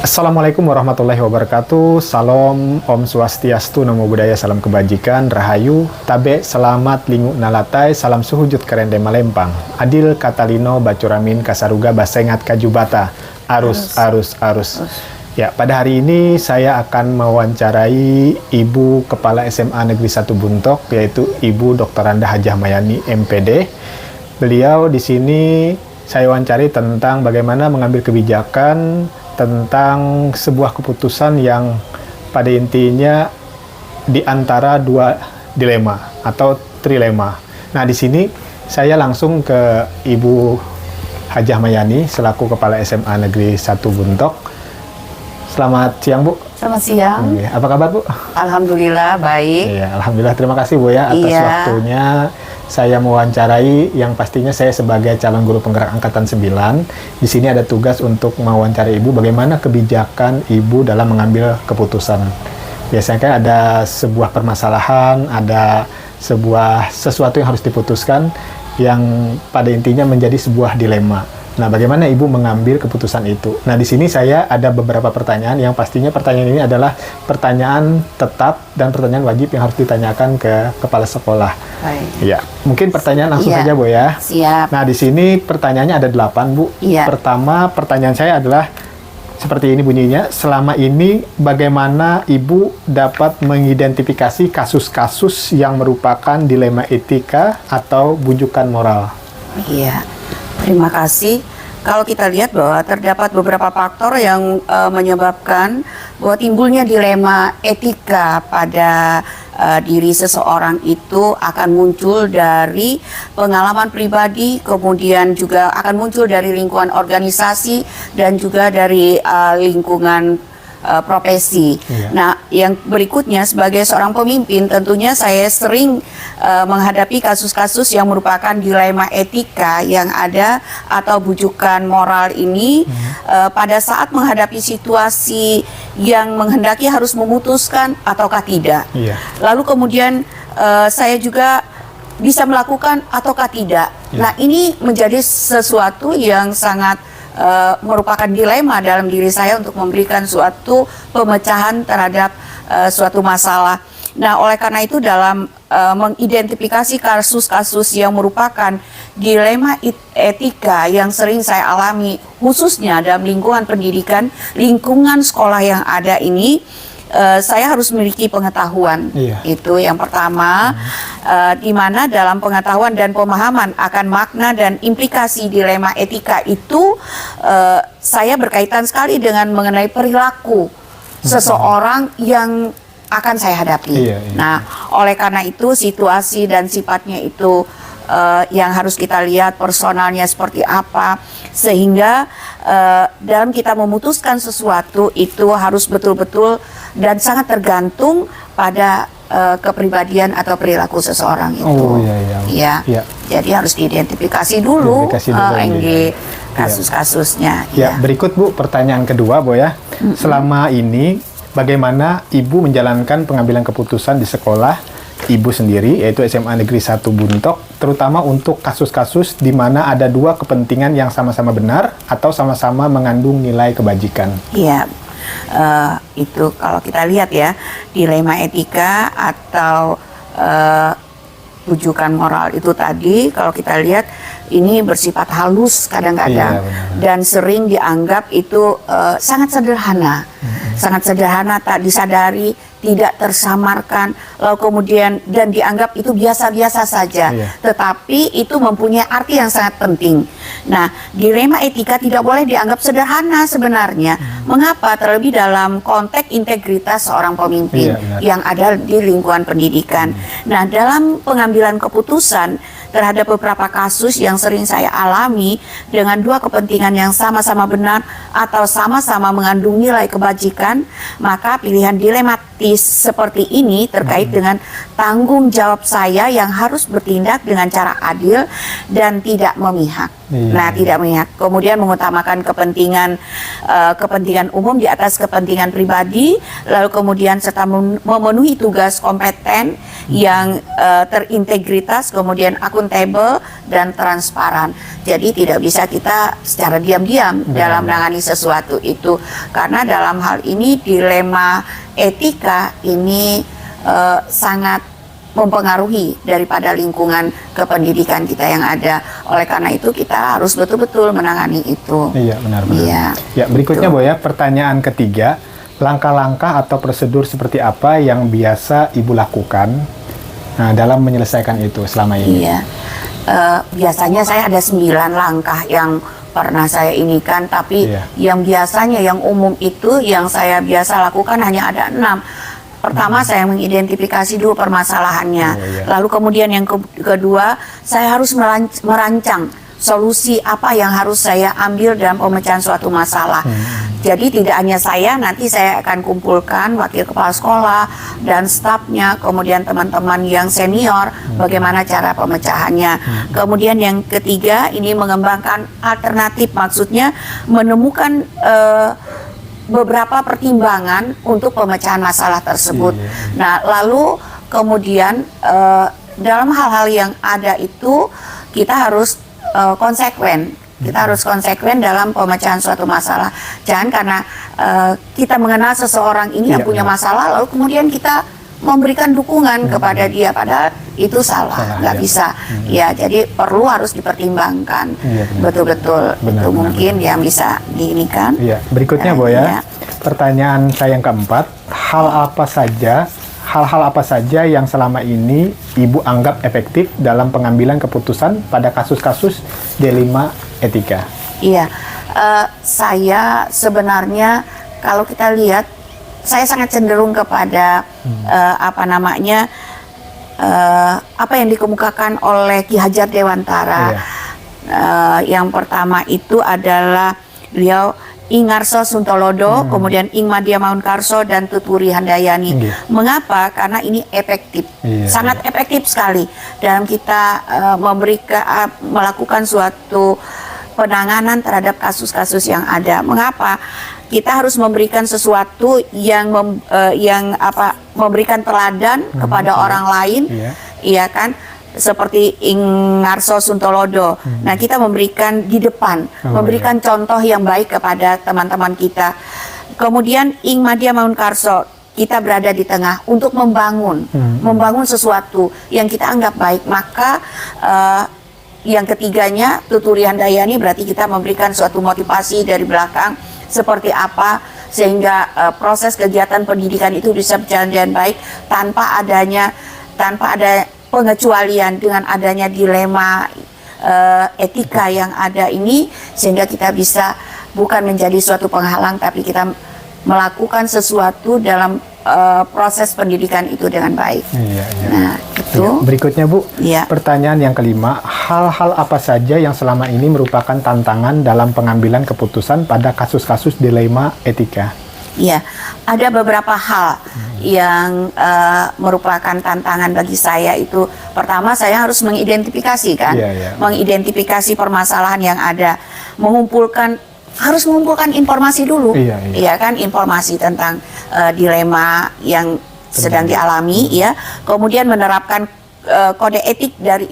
Assalamualaikum warahmatullahi wabarakatuh. Salam, Om Swastiastu, Namo Buddhaya, salam kebajikan, Rahayu, Tabe, selamat, Lingu Nalatai, salam suhujud kerende Malempang, Adil Katalino, Bacuramin, Kasaruga, Basengat, Kajubata, arus. Ya, pada hari ini saya akan mewawancarai Ibu Kepala SMA Negeri 1 Buntok, yaitu Ibu Dr. Randa Hajah Mayani, MPD. Beliau di sini saya wawancari tentang bagaimana mengambil kebijakan tentang sebuah keputusan yang pada intinya di antara dua dilema atau trilema. Nah, di sini saya langsung ke Ibu Hajah Mayani selaku Kepala SMA Negeri 1 Buntok. Selamat siang, Bu. Selamat siang. Apa kabar, Bu? Alhamdulillah baik. Iya, alhamdulillah. Terima kasih, Bu, ya atas waktunya saya mewawancarai, yang pastinya saya sebagai calon guru penggerak angkatan 9 di sini ada tugas untuk mewawancarai Ibu bagaimana kebijakan Ibu dalam mengambil keputusan. Biasanya kan ada sebuah permasalahan, ada sesuatu yang harus diputuskan yang pada intinya menjadi sebuah dilema. Nah, bagaimana Ibu mengambil keputusan itu? Nah, di sini saya ada beberapa pertanyaan yang pastinya pertanyaan ini adalah pertanyaan tetap dan pertanyaan wajib yang harus ditanyakan ke kepala sekolah. Baik. Ya, mungkin pertanyaan langsung saja, Bu, ya. Siap. Nah, di sini pertanyaannya ada 8, Bu. Iya. Pertama, pertanyaan saya adalah seperti ini bunyinya. Selama ini bagaimana Ibu dapat mengidentifikasi kasus-kasus yang merupakan dilema etika atau bujukan moral? Iya. Terima kasih. Kalau kita lihat bahwa terdapat beberapa faktor yang menyebabkan bahwa timbulnya dilema etika pada diri seseorang itu akan muncul dari pengalaman pribadi, kemudian juga akan muncul dari lingkungan organisasi dan juga dari lingkungan profesi. Iya. Nah, yang berikutnya sebagai seorang pemimpin tentunya saya sering menghadapi kasus-kasus yang merupakan dilema etika yang ada atau bujukan moral ini pada saat menghadapi situasi yang menghendaki harus memutuskan ataukah tidak. Iya. Lalu kemudian saya juga bisa melakukan ataukah tidak. Iya. Nah, ini menjadi sesuatu yang sangat merupakan dilema dalam diri saya untuk memberikan suatu pemecahan terhadap suatu masalah. Nah, oleh karena itu dalam mengidentifikasi kasus-kasus yang merupakan dilema etika yang sering saya alami, khususnya dalam lingkungan pendidikan, lingkungan sekolah yang ada ini, saya harus memiliki pengetahuan. Iya. Itu yang pertama, di mana dalam pengetahuan dan pemahaman akan makna dan implikasi dilema etika itu saya berkaitan sekali dengan mengenai perilaku seseorang yang akan saya hadapi. Iya. Nah, oleh karena itu situasi dan sifatnya itu yang harus kita lihat personalnya seperti apa, sehingga dalam kita memutuskan sesuatu itu harus betul-betul dan sangat tergantung pada kepribadian atau perilaku seseorang itu. Oh, iya. Jadi harus diidentifikasi dulu, kasus-kasusnya. Ya, berikut, Bu, pertanyaan kedua, Bu, ya. Selama ini bagaimana Ibu menjalankan pengambilan keputusan di sekolah Ibu sendiri, yaitu SMA Negeri 1 Buntok, terutama untuk kasus-kasus di mana ada dua kepentingan yang sama-sama benar atau sama-sama mengandung nilai kebajikan? Iya. Itu kalau kita lihat ya, dilema etika atau bujukan moral itu tadi, kalau kita lihat ini bersifat halus kadang-kadang, dan sering dianggap itu sangat sederhana, sangat sederhana, tak disadari, tidak tersamarkan, lalu kemudian dan dianggap itu biasa-biasa saja, tetapi itu mempunyai arti yang sangat penting. Nah, dilema etika tidak boleh dianggap sederhana sebenarnya. Mengapa? Terlebih dalam konteks integritas seorang pemimpin yang ada di lingkungan pendidikan. Nah, dalam pengambilan keputusan terhadap beberapa kasus yang sering saya alami dengan dua kepentingan yang sama-sama benar atau sama-sama mengandung nilai kebajikan, maka pilihan dilematis seperti ini terkait dengan tanggung jawab saya yang harus bertindak dengan cara adil dan tidak memihak. Nah, tidak memihak. Kemudian mengutamakan kepentingan umum di atas kepentingan pribadi, lalu kemudian serta memenuhi tugas kompeten yang terintegritas, kemudian akuntabel dan transparan. Jadi tidak bisa kita secara diam-diam dalam menangani sesuatu itu, karena dalam hal ini dilema etika ini sangat mempengaruhi daripada lingkungan kependidikan kita yang ada. Oleh karena itu kita harus betul-betul menangani itu. Iya, benar-benar. Iya, Ya, berikutnya Bu ya, pertanyaan ketiga, langkah-langkah atau prosedur seperti apa yang biasa Ibu lakukan dalam menyelesaikan itu selama ini? Iya. Biasanya saya ada 9 langkah yang pernah saya inikan, tapi yang biasanya yang umum itu yang saya biasa lakukan hanya ada 6. Pertama, saya mengidentifikasi dulu permasalahannya. Lalu kemudian yang kedua, saya harus merancang solusi apa yang harus saya ambil dalam pemecahan suatu masalah. Jadi tidak hanya saya, nanti saya akan kumpulkan wakil kepala sekolah dan stafnya, kemudian teman-teman yang senior, bagaimana cara pemecahannya. Kemudian yang ketiga, ini mengembangkan alternatif, maksudnya menemukan beberapa pertimbangan untuk pemecahan masalah tersebut. Nah, lalu kemudian dalam hal-hal yang ada itu kita harus konsekuen. Kita harus konsekuen dalam pemecahan suatu masalah. Jangan karena kita mengenal seseorang ini yang punya masalah, lalu kemudian kita memberikan dukungan kepada dia, padahal itu salah, nggak bisa. Ya, jadi perlu harus dipertimbangkan betul-betul. Itu mungkin yang bisa diinikan. Iya. Berikutnya Bu ya, pertanyaan saya yang keempat, hal-hal apa saja yang selama ini Ibu anggap efektif dalam pengambilan keputusan pada kasus-kasus dilema etika? Iya, saya sebenarnya kalau kita lihat, saya sangat cenderung kepada apa yang dikemukakan oleh Ki Hajar Dewantara. Yang pertama itu adalah beliau Ing Ngarso Suntolodo, kemudian Ing Madya Maunkarso dan Tuturi Handayani. Mengapa? Karena ini efektif, sangat efektif sekali dalam kita melakukan suatu penanganan terhadap kasus-kasus yang ada. Mengapa? Kita harus memberikan sesuatu yang memberikan teladan kepada orang lain, iya kan? Seperti Ing Ngarso Suntolodo. Nah, kita memberikan di depan, memberikan contoh yang baik kepada teman-teman kita. Kemudian Ing Madya Maunkarso, kita berada di tengah untuk membangun sesuatu yang kita anggap baik. Maka yang ketiganya Tuturi Handayani, berarti kita memberikan suatu motivasi dari belakang seperti apa sehingga proses kegiatan pendidikan itu bisa berjalan dengan baik tanpa ada pengecualian dengan adanya dilema etika yang ada ini, sehingga kita bisa bukan menjadi suatu penghalang, tapi kita melakukan sesuatu dalam proses pendidikan itu dengan baik. Nah, itu. Berikutnya Bu, pertanyaan yang kelima, hal-hal apa saja yang selama ini merupakan tantangan dalam pengambilan keputusan pada kasus-kasus dilema etika? Iya, ada beberapa hal yang merupakan tantangan bagi saya itu. Pertama, saya harus mengidentifikasi mengidentifikasi permasalahan yang ada, harus mengumpulkan informasi dulu, iya kan, informasi tentang dilema yang sedang dialami, ya. Kemudian menerapkan kode etik dari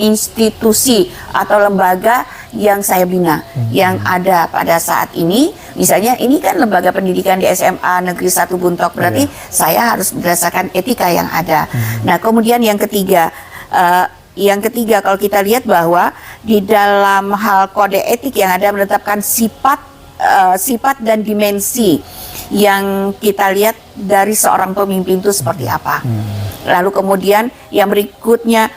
institusi atau lembaga yang saya bina, yang ada pada saat ini. Misalnya ini kan lembaga pendidikan di SMA Negeri 1 Buntok, berarti saya harus berdasarkan etika yang ada. Nah, kemudian yang ketiga kalau kita lihat bahwa di dalam hal kode etik yang ada menetapkan sifat dan dimensi yang kita lihat dari seorang pemimpin itu seperti apa. Lalu kemudian yang berikutnya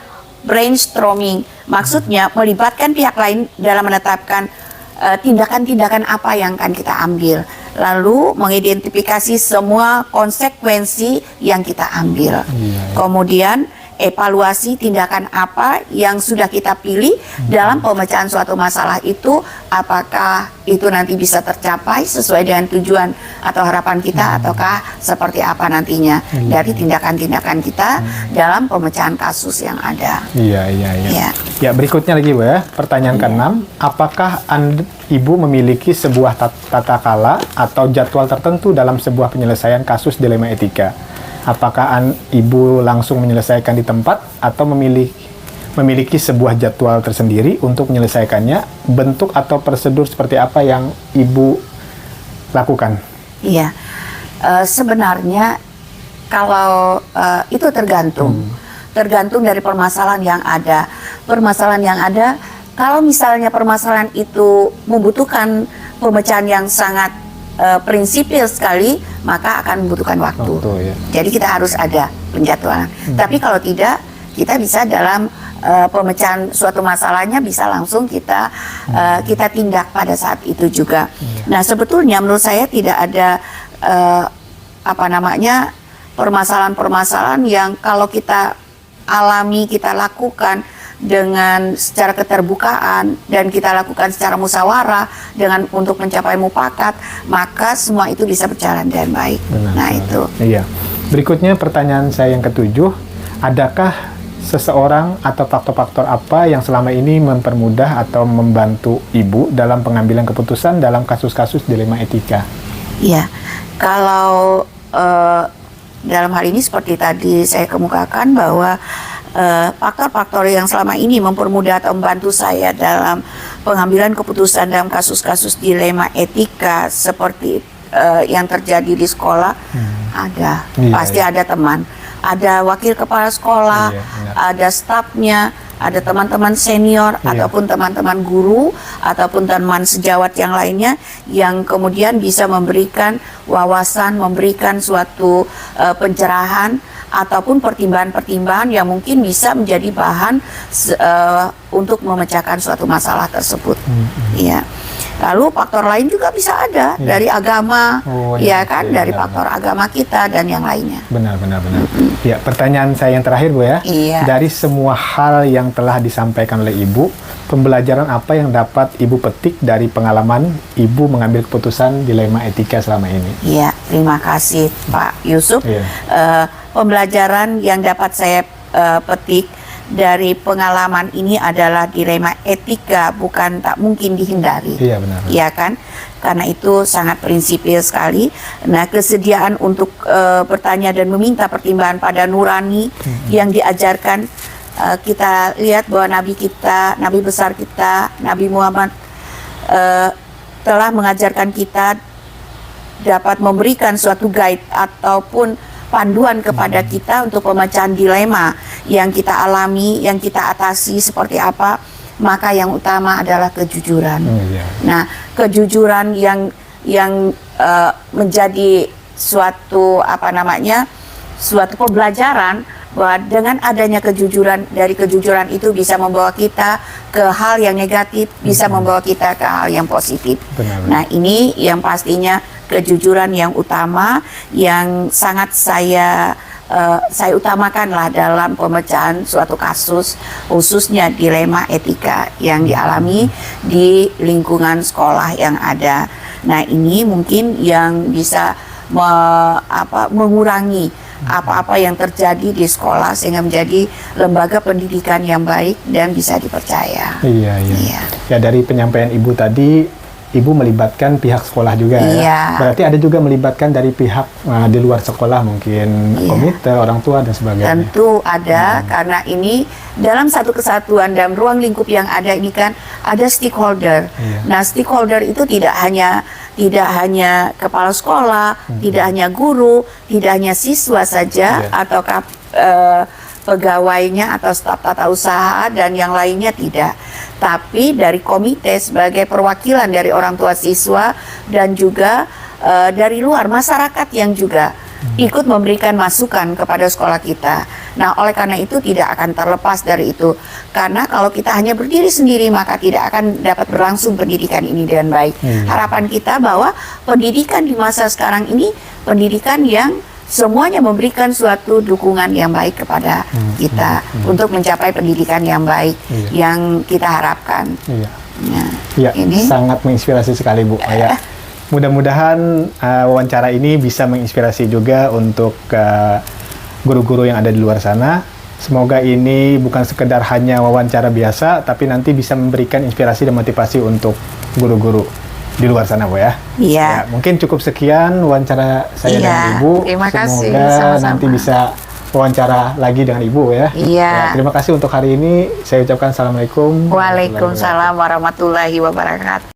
brainstorming, maksudnya melibatkan pihak lain dalam menetapkan tindakan-tindakan apa yang akan kita ambil, lalu mengidentifikasi semua konsekuensi yang kita ambil. Kemudian evaluasi tindakan apa yang sudah kita pilih dalam pemecahan suatu masalah itu, apakah itu nanti bisa tercapai sesuai dengan tujuan atau harapan kita, ataukah seperti apa nantinya dari tindakan-tindakan kita dalam pemecahan kasus yang ada. Ya, berikutnya lagi Bu ya, pertanyaan ke-6, apakah Ibu memiliki sebuah tata kala atau jadwal tertentu dalam sebuah penyelesaian kasus dilema etika? Apakah ibu langsung menyelesaikan di tempat atau memiliki sebuah jadwal tersendiri untuk menyelesaikannya? Bentuk atau prosedur seperti apa yang ibu lakukan? Iya, sebenarnya kalau itu tergantung dari permasalahan yang ada. Permasalahan yang ada, kalau misalnya permasalahan itu membutuhkan pemecahan yang sangat prinsipil sekali, maka akan membutuhkan waktu. Ya. Jadi kita harus ada penjadwalan. Tapi kalau tidak, kita bisa dalam pemecahan suatu masalahnya bisa langsung kita tindak pada saat itu juga. Nah, sebetulnya menurut saya tidak ada permasalahan-permasalahan yang kalau kita alami, kita lakukan dengan secara keterbukaan dan kita lakukan secara musyawarah dengan untuk mencapai mufakat, maka semua itu bisa berjalan dengan baik. Benar. Itu. Iya. Berikutnya pertanyaan saya yang ketujuh, adakah seseorang atau faktor-faktor apa yang selama ini mempermudah atau membantu ibu dalam pengambilan keputusan dalam kasus-kasus dilema etika? Iya, kalau dalam hal ini seperti tadi saya kemukakan bahwa faktor-faktor yang selama ini mempermudah atau membantu saya dalam pengambilan keputusan dalam kasus-kasus dilema etika seperti yang terjadi di sekolah pasti ada teman, ada wakil kepala sekolah, ada stafnya, ada teman-teman senior ataupun teman-teman guru ataupun teman sejawat yang lainnya yang kemudian bisa memberikan wawasan, memberikan suatu pencerahan ataupun pertimbangan-pertimbangan yang mungkin bisa menjadi bahan untuk memecahkan suatu masalah tersebut. Ya. Lalu faktor lain juga bisa ada dari agama, dari faktor agama kita dan yang lainnya. Benar. Ya, pertanyaan saya yang terakhir, Bu ya. Iya. Dari semua hal yang telah disampaikan oleh Ibu, pembelajaran apa yang dapat Ibu petik dari pengalaman Ibu mengambil keputusan dilema etika selama ini? Iya, terima kasih Pak Yusuf. Iya. Pembelajaran yang dapat saya petik dari pengalaman ini adalah dilema etika bukan tak mungkin dihindari. Iya, benar. Iya kan? Karena itu sangat prinsipil sekali. Nah, kesediaan untuk bertanya dan meminta pertimbangan pada nurani yang diajarkan, kita lihat bahwa Nabi kita, Nabi besar kita, Nabi Muhammad telah mengajarkan kita dapat memberikan suatu guide ataupun panduan kepada kita untuk pemecahan dilema yang kita alami, yang kita atasi seperti apa. Maka yang utama adalah kejujuran. Nah, kejujuran yang menjadi suatu suatu pembelajaran bahwa dengan adanya kejujuran, dari kejujuran itu bisa membawa kita ke hal yang negatif, bisa membawa kita ke hal yang positif. Benar. Nah, ini yang pastinya kejujuran yang utama yang sangat saya utamakanlah dalam pemecahan suatu kasus, khususnya dilema etika yang dialami di lingkungan sekolah yang ada. Nah, ini mungkin yang bisa mengurangi apa-apa yang terjadi di sekolah sehingga menjadi lembaga pendidikan yang baik dan bisa dipercaya. Iya. Ya, dari penyampaian Ibu tadi, Ibu melibatkan pihak sekolah juga ya. Berarti ada juga melibatkan dari pihak di luar sekolah, mungkin komite, orang tua dan sebagainya. Tentu ada, karena ini dalam satu kesatuan, dalam ruang lingkup yang ada ini kan ada stakeholder. Nah, stakeholder itu tidak hanya kepala sekolah, tidak hanya guru, tidak hanya siswa saja atau pegawainya atau staf tata usaha dan yang lainnya, tidak. Tapi dari komite sebagai perwakilan dari orang tua siswa dan juga dari luar masyarakat yang juga ikut memberikan masukan kepada sekolah kita. Nah, oleh karena itu tidak akan terlepas dari itu. Karena kalau kita hanya berdiri sendiri maka tidak akan dapat berlangsung pendidikan ini dengan baik. Harapan kita bahwa pendidikan di masa sekarang ini pendidikan yang semuanya memberikan suatu dukungan yang baik kepada kita untuk mencapai pendidikan yang baik yang kita harapkan. Ini sangat menginspirasi sekali, Bu. Mudah-mudahan wawancara ini bisa menginspirasi juga untuk guru-guru yang ada di luar sana. Semoga ini bukan sekedar hanya wawancara biasa, tapi nanti bisa memberikan inspirasi dan motivasi untuk guru-guru. di luar sana Bu ya. Iya. Ya, mungkin cukup sekian wawancara saya Iya, dengan Ibu. terima kasih, Semoga sama-sama. nanti bisa wawancara lagi dengan Ibu ya. Iya. Ya, terima kasih untuk hari ini. Saya ucapkan assalamualaikum. Waalaikumsalam warahmatullahi wabarakatuh.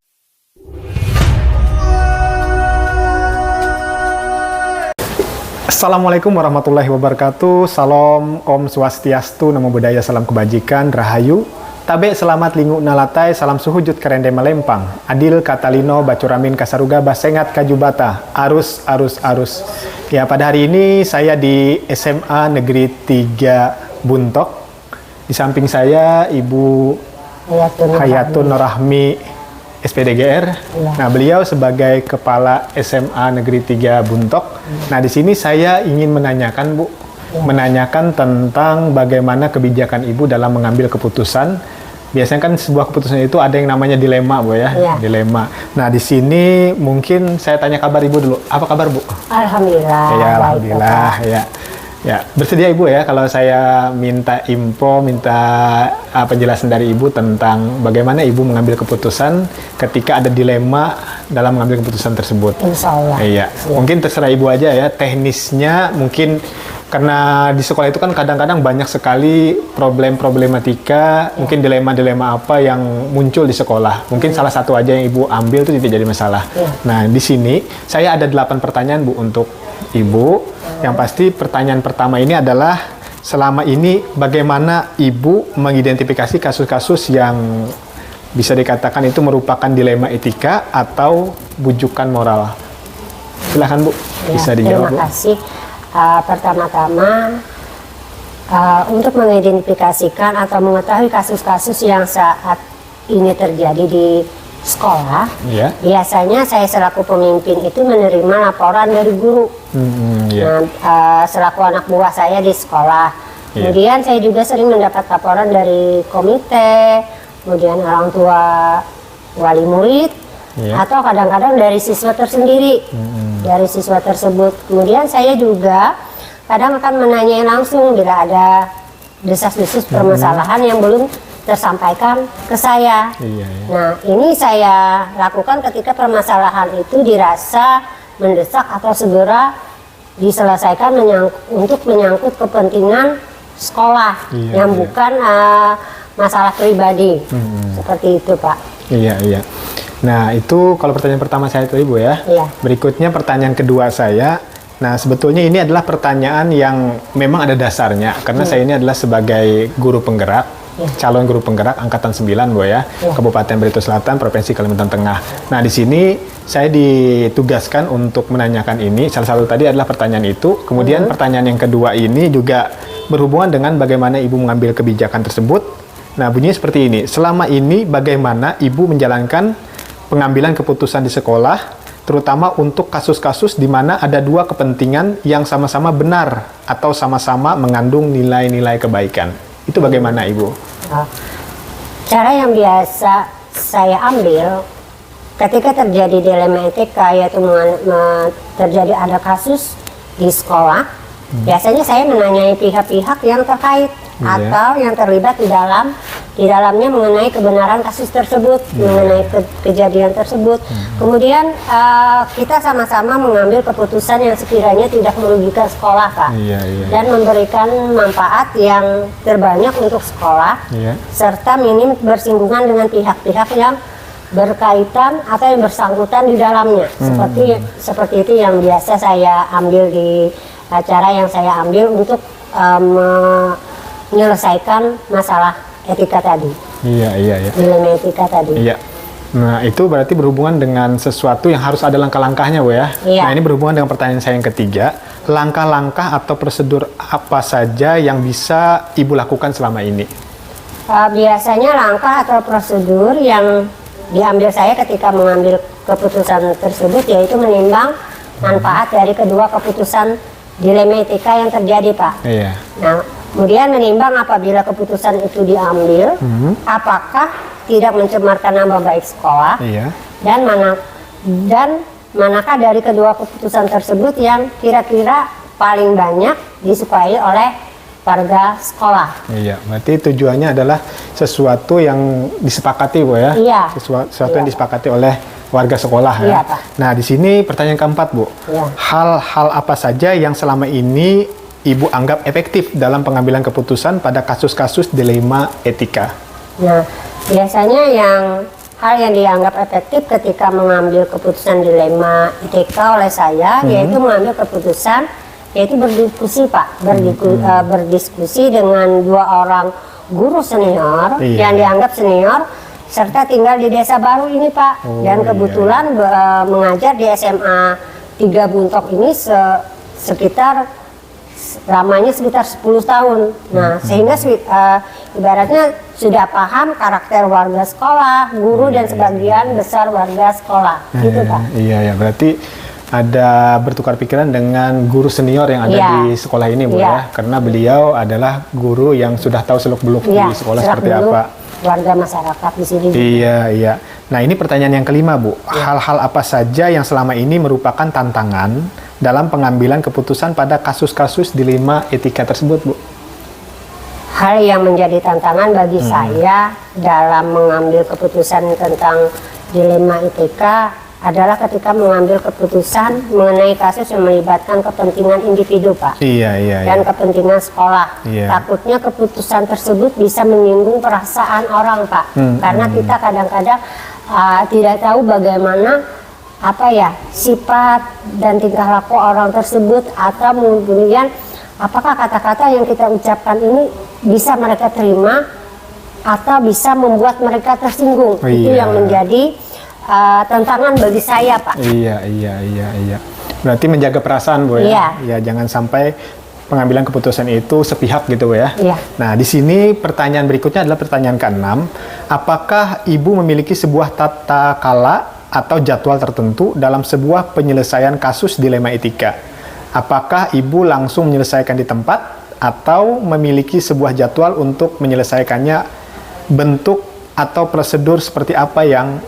Assalamualaikum warahmatullahi wabarakatuh. Salam Om Swastiastu, Namo Buddhaya, salam kebajikan, Rahayu. Tabe selamat lingu nalatai, salam suhujud kerende malempang. Adil katalino bacuramin kasaruga basengat kajubata. Arus, arus, arus. Ya, pada hari ini saya di SMA Negeri 3 Buntok. Di samping saya Ibu Hayatun Rahmi SPDGR. Iya. Nah, beliau sebagai Kepala SMA Negeri 3 Buntok. Nah, di sini saya ingin menanyakan, Bu, menanyakan tentang bagaimana kebijakan Ibu dalam mengambil keputusan. Biasanya kan sebuah keputusan itu ada yang namanya dilema, Bu ya. Iya. Dilema. Nah, di sini mungkin saya tanya kabar Ibu dulu. Apa kabar, Bu? Alhamdulillah. Ya, baik, alhamdulillah Bapak. ya. Ya, bersedia Ibu ya kalau saya minta info, minta penjelasan dari Ibu tentang bagaimana Ibu mengambil keputusan ketika ada dilema dalam mengambil keputusan tersebut. Insya Allah. Iya, mungkin terserah Ibu aja ya, teknisnya mungkin karena di sekolah itu kan kadang-kadang banyak sekali problematika, mungkin dilema-dilema apa yang muncul di sekolah. Mungkin salah satu aja yang Ibu ambil itu tidak jadi masalah. Nah, di sini saya ada 8 pertanyaan, Bu, untuk Ibu. Yang pasti pertanyaan pertama ini adalah selama ini bagaimana Ibu mengidentifikasi kasus-kasus yang bisa dikatakan itu merupakan dilema etika atau bujukan moral. Silahkan Bu, bisa dijawab Bu. Terima kasih. Pertama-tama untuk mengidentifikasikan atau mengetahui kasus-kasus yang saat ini terjadi di sekolah, Iya. biasanya saya selaku pemimpin itu menerima laporan dari guru. Iya. Nah, selaku anak buah saya di sekolah. Iya. Kemudian saya juga sering mendapat laporan dari komite, kemudian orang tua wali murid, Iya. atau kadang-kadang dari siswa tersendiri, dari siswa tersebut. Kemudian saya juga kadang akan menanyai langsung bila ada desas-desus permasalahan yang belum tersampaikan ke saya. Iya, iya. Nah, ini saya lakukan ketika permasalahan itu dirasa mendesak atau segera diselesaikan untuk menyangkut kepentingan sekolah Iya, yang iya. bukan masalah pribadi. Seperti itu, Pak. Iya, iya. Nah, itu kalau pertanyaan pertama saya itu Ibu ya. Iya. Berikutnya pertanyaan kedua saya. Nah, sebetulnya ini adalah pertanyaan yang memang ada dasarnya karena saya ini adalah sebagai guru penggerak, calon guru penggerak angkatan 9 Bu ya, Kabupaten Barito Selatan, Provinsi Kalimantan Tengah. Nah, di sini saya ditugaskan untuk menanyakan ini. Salah satu tadi adalah pertanyaan itu. Kemudian pertanyaan yang kedua ini juga berhubungan dengan bagaimana Ibu mengambil kebijakan tersebut. Nah, bunyinya seperti ini. Selama ini bagaimana Ibu menjalankan pengambilan keputusan di sekolah, terutama untuk kasus-kasus di mana ada dua kepentingan yang sama-sama benar atau sama-sama mengandung nilai-nilai kebaikan. Itu bagaimana, Ibu? Cara yang biasa saya ambil ketika terjadi dilema etika, yaitu terjadi ada kasus di sekolah, biasanya saya menanyai pihak-pihak yang terkait atau yang terlibat di dalamnya mengenai kebenaran kasus tersebut, mengenai kejadian tersebut. Kemudian kita sama-sama mengambil keputusan yang sekiranya tidak merugikan sekolah, Pak, dan memberikan manfaat yang terbanyak untuk sekolah, serta minim bersinggungan dengan pihak-pihak yang berkaitan atau yang bersangkutan di dalamnya. Seperti itu yang biasa saya ambil di acara yang saya ambil untuk menyelesaikan masalah etika tadi. Iya. Dilema etika tadi. Iya. Nah, itu berarti berhubungan dengan sesuatu yang harus ada langkah-langkahnya, Bu ya. Iya. Nah, ini berhubungan dengan pertanyaan saya yang ketiga. Langkah-langkah atau prosedur apa saja yang bisa Ibu lakukan selama ini? Biasanya langkah atau prosedur yang diambil saya ketika mengambil keputusan tersebut yaitu menimbang manfaat dari kedua keputusan dilema etika yang terjadi, Pak. Iya. Nah, kemudian menimbang apabila keputusan itu diambil, apakah tidak mencemarkan nama baik sekolah, Iya. dan manakah dari kedua keputusan tersebut yang kira-kira paling banyak disukai oleh warga sekolah. Iya, berarti tujuannya adalah sesuatu yang disepakati, Bu ya. Iya. Sesuatu yang disepakati oleh warga sekolah Iya, ya. Pak. Nah, di sini pertanyaan keempat, Bu. Iya. Hal-hal apa saja yang selama ini Ibu anggap efektif dalam pengambilan keputusan pada kasus-kasus dilema etika? Nah, biasanya hal yang dianggap efektif ketika mengambil keputusan dilema etika oleh saya, yaitu mengambil keputusan, yaitu berdiskusi, Pak, berdiskusi dengan 2 orang guru senior Iya. yang dianggap senior, serta tinggal di desa baru ini, Pak. Oh, Dan kebetulan mengajar di SMA 3 Buntok ini lamanya sekitar 10 tahun. Nah, sehingga ibaratnya sudah paham karakter warga sekolah, guru dan sebagian besar warga sekolah. Gitu, Pak. Iya, ya. Berarti ada bertukar pikiran dengan guru senior yang ada Iya. di sekolah ini, Bu, Iya. ya. Karena beliau adalah guru yang sudah tahu seluk-beluk Iya, di sekolah serak seperti dulu apa. warga masyarakat di sini. Iya, iya. Nah, ini pertanyaan yang kelima, Bu. Hal-hal apa saja yang selama ini merupakan tantangan dalam pengambilan keputusan pada kasus-kasus dilema etika tersebut, Bu? Hal yang menjadi tantangan bagi saya dalam mengambil keputusan tentang dilema etika adalah ketika mengambil keputusan mengenai kasus yang melibatkan kepentingan individu, Pak. Iya, iya, Dan iya. kepentingan sekolah. Iya. Takutnya keputusan tersebut bisa menyinggung perasaan orang, Pak. Karena kita kadang-kadang tidak tahu bagaimana sifat dan tingkah laku orang tersebut, atau kemudian apakah kata-kata yang kita ucapkan ini bisa mereka terima atau bisa membuat mereka tersinggung. Oh, Itu iya. yang menjadi tantangan bagi saya, Pak. Iya, iya, iya, iya. Berarti menjaga perasaan, Bu, ya? Iya. Ya, jangan sampai pengambilan keputusan itu sepihak gitu, Bu, ya? Iya. Nah, di sini pertanyaan berikutnya adalah pertanyaan ke-6. Apakah Ibu memiliki sebuah tata kala atau jadwal tertentu dalam sebuah penyelesaian kasus dilema etika? Apakah Ibu langsung menyelesaikan di tempat atau memiliki sebuah jadwal untuk menyelesaikannya? Bentuk atau prosedur seperti apa yang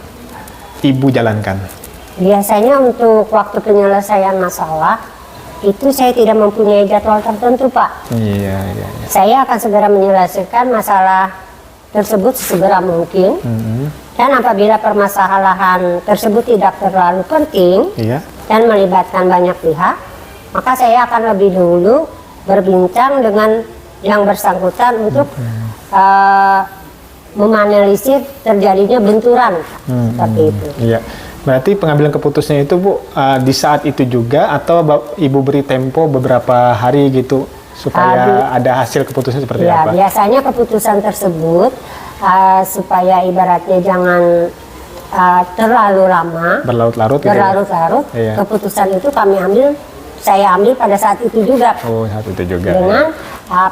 Ibu jalankan? Biasanya untuk waktu penyelesaian masalah itu saya tidak mempunyai jadwal tertentu, Pak. Iya, iya, iya. Saya akan segera menyelesaikan masalah tersebut sesegera mungkin. Dan apabila permasalahan tersebut tidak terlalu penting Iya. dan melibatkan banyak pihak, maka saya akan lebih dulu berbincang dengan yang bersangkutan untuk memanalisir terjadinya benturan, seperti itu. Iya. Berarti pengambilan keputusannya itu, Bu, di saat itu juga atau Ibu beri tempo beberapa hari gitu supaya ada hasil keputusan seperti Ya, apa? biasanya keputusan tersebut supaya ibaratnya jangan terlalu lama, Berlarut-larut gitu ya? berlarut-larut, Iya. keputusan itu saya ambil pada saat itu juga. Oh, saat itu juga. Dengan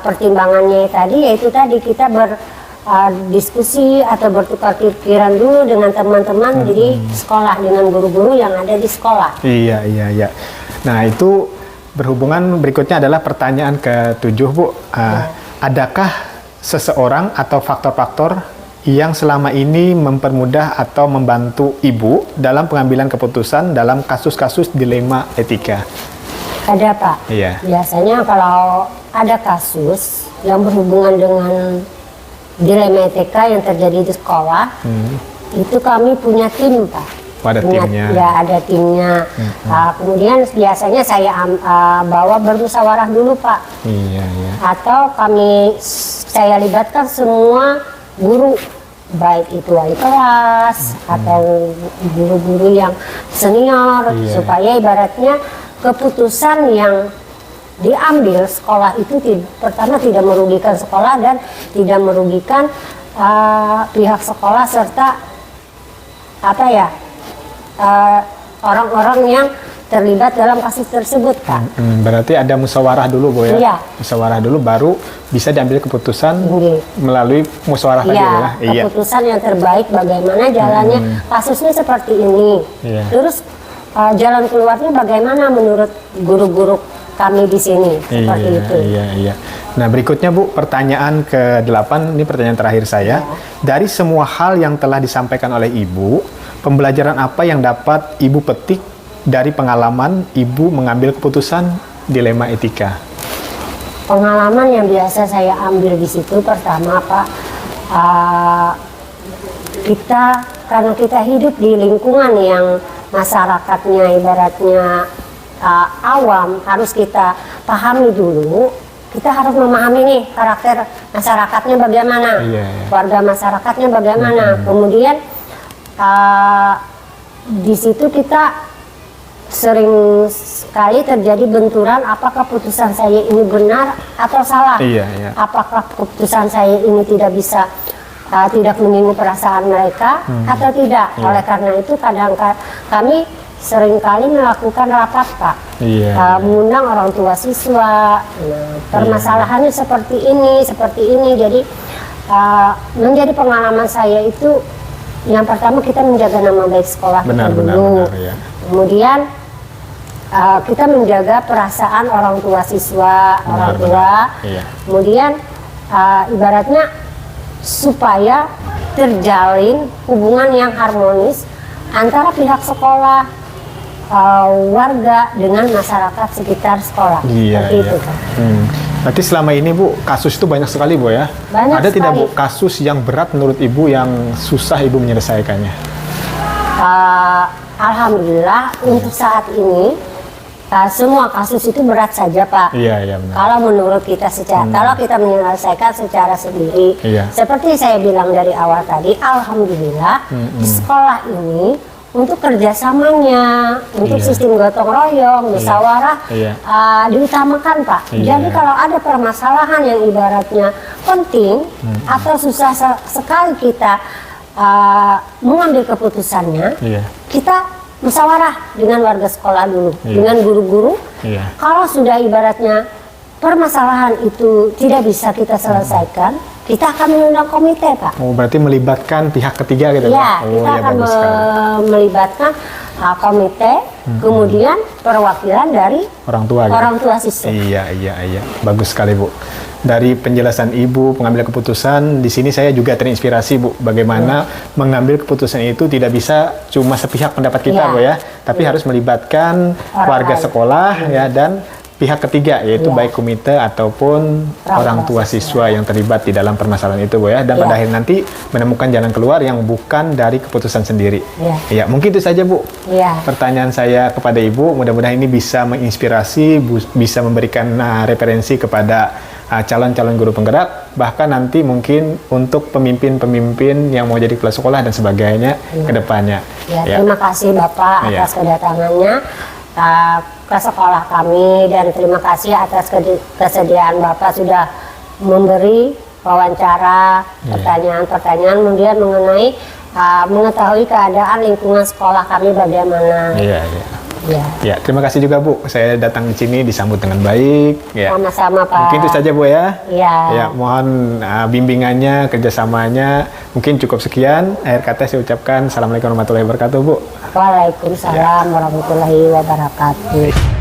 pertimbangannya tadi, yaitu tadi kita berdiskusi atau bertukar pikiran dulu dengan teman-teman di sekolah, dengan guru-guru yang ada di sekolah. Iya, iya, iya. Nah, itu berhubungan berikutnya adalah pertanyaan ke-7, Bu. Adakah seseorang atau faktor-faktor yang selama ini mempermudah atau membantu Ibu dalam pengambilan keputusan dalam kasus-kasus dilema etika? Ada, Pak. Iya. Biasanya kalau ada kasus yang berhubungan dengan dilema etika yang terjadi di sekolah, itu kami punya tim, Pak. Oh, ada timnya. Ya, ada timnya. Kemudian biasanya saya bawa bermusyawarah dulu, Pak. Iya, iya. Atau saya libatkan semua guru, baik itu wali kelas atau guru-guru yang senior, Iya. supaya ibaratnya keputusan yang diambil sekolah itu pertama tidak merugikan sekolah dan tidak merugikan pihak sekolah serta orang-orang yang terlibat dalam kasus tersebut, Kak. Berarti ada musyawarah dulu, Bu, ya? Iya. Musyawarah dulu baru bisa diambil keputusan Iya. melalui musyawarah tadi, Iya, ya? Iya. keputusan yang terbaik bagaimana jalannya kasusnya seperti ini. Iya. Terus jalan keluarnya bagaimana menurut guru-guru kami di sini, seperti Iya, itu. iya, iya. Nah, berikutnya, Bu, pertanyaan ke-8, ini pertanyaan terakhir saya. Dari semua hal yang telah disampaikan oleh Ibu, pembelajaran apa yang dapat Ibu petik dari pengalaman Ibu mengambil keputusan dilema etika? Pengalaman yang biasa saya ambil di situ pertama, Pak, karena kita hidup di lingkungan yang masyarakatnya ibaratnya awam, harus kita pahami dulu. Kita harus memahami nih karakter masyarakatnya bagaimana, warga masyarakatnya bagaimana. Kemudian di situ kita sering sekali terjadi benturan, apakah keputusan saya ini benar atau salah, apakah keputusan saya ini tidak bisa tidak menyinggung perasaan mereka atau tidak. Oleh karena itu kadang kami seringkali melakukan rapat, Pak, mengundang orang tua siswa. Permasalahannya seperti ini. Jadi menjadi pengalaman saya itu yang pertama kita menjaga nama baik sekolah kita dulu. Kemudian kita menjaga perasaan orang tua siswa, orang tua. Kemudian ibaratnya supaya terjalin hubungan yang harmonis antara pihak sekolah, warga dengan masyarakat sekitar sekolah. Seperti itu, Pak. Berarti selama ini Bu, kasus itu banyak sekali Bu ya? Banyak Ada sekali. tidak Bu kasus yang berat menurut Ibu yang susah Ibu menyelesaikannya? Alhamdulillah untuk saat ini semua kasus itu berat saja, Pak. Iya benar. Kalau menurut kita kalau kita menyelesaikan secara sendiri, seperti saya bilang dari awal tadi, alhamdulillah di sekolah ini untuk kerjasamanya, untuk sistem gotong royong, musyawarah diutamakan, Pak. Jadi kalau ada permasalahan yang ibaratnya penting atau susah sekali kita mengambil keputusannya, kita musyawarah dengan warga sekolah dulu, dengan guru-guru. Kalau sudah ibaratnya permasalahan itu tidak bisa kita selesaikan, kita akan mengundang komite, Pak. Oh, berarti melibatkan pihak ketiga gitu ya? Oh, kita akan melibatkan komite, kemudian perwakilan dari orang tua siswa. Iya. Bagus sekali, Bu. Dari penjelasan Ibu, pengambil keputusan, di sini saya juga terinspirasi, Bu. Bagaimana mengambil keputusan itu tidak bisa cuma sepihak pendapat kita, Bu ya. Tapi harus melibatkan warga sekolah ya dan pihak ketiga, yaitu baik komite ataupun orang tua siswa yang terlibat di dalam permasalahan itu, Bu ya. Dan pada akhirnya nanti menemukan jalan keluar yang bukan dari keputusan sendiri. Ya, mungkin itu saja, Bu. Pertanyaan saya kepada Ibu, mudah-mudahan ini bisa menginspirasi, bisa memberikan referensi kepada calon-calon guru penggerak, bahkan nanti mungkin untuk pemimpin-pemimpin yang mau jadi kepala sekolah dan sebagainya ke depannya. Terima kasih Bapak atas kedatangannya ke sekolah kami, dan terima kasih atas kesediaan Bapak sudah memberi wawancara, pertanyaan-pertanyaan kemudian mengenai mengetahui keadaan lingkungan sekolah kami bagaimana. Ya, terima kasih juga Bu. Saya datang di sini disambut dengan baik. Sama-sama, Pak. Mungkin itu saja Bu ya. Ya, mohon bimbingannya, kerjasamanya. Mungkin cukup sekian. Akhir kata saya ucapkan Assalamualaikum warahmatullahi wabarakatuh, Bu. Waalaikumsalam warahmatullahi wabarakatuh.